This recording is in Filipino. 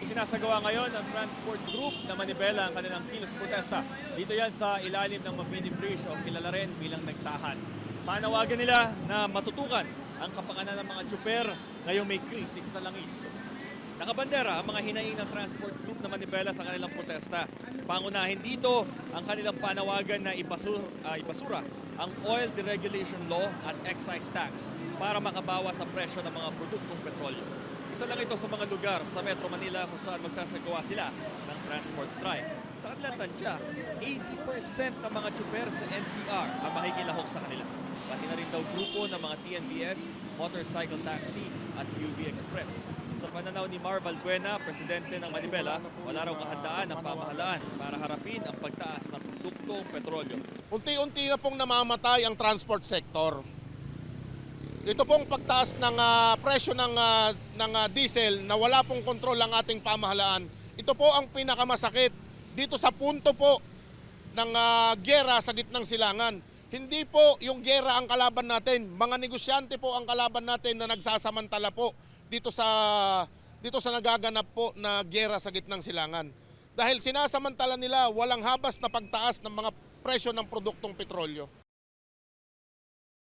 Isinasagawa ngayon ng Transport Group na Manibela ang kanilang kilos protesta. Dito yan sa ilalim ng Mabini Bridge o kilala rin bilang Nagtahan. Panawagan nila na matutukan ang kapakanan ng mga tsuper ngayong may krisis sa langis. Nakabandera ang mga hinaing ng Transport Group na Manibela sa kanilang protesta. Pangunahin dito ang kanilang panawagan na ibasura ang Oil Deregulation Law at Excise Tax para makabawas sa presyo ng mga produktong petrolyo. Isa lang ito sa mga lugar sa Metro Manila kung saan magsasagawa sila ng transport strike. Sa kanilang tansya, 80% ng mga tsuper sa NCR ang makikilahok sa kanila. Pati na rin daw grupo ng mga TNVS, Motorcycle Taxi at UV Express. Sa pananaw ni Mar Valbuena, presidente ng Manibela, wala raw kahandaan ng pamahalaan para harapin ang pagtaas ng produktong petrolyo. Unti-unti na pong namamatay ang transport sector. Ito pong pagtaas ng presyo ng diesel na wala pong kontrol ang ating pamahalaan. Ito po ang pinakamasakit dito sa punto po ng gyera sa gitnang silangan. Hindi po yung gyera ang kalaban natin, mga negosyante po ang kalaban natin na nagsasamantala po dito sa nagaganap po na gyera sa gitnang silangan. Dahil sinasamantala nila walang habas na pagtaas ng mga presyo ng produktong petrolyo.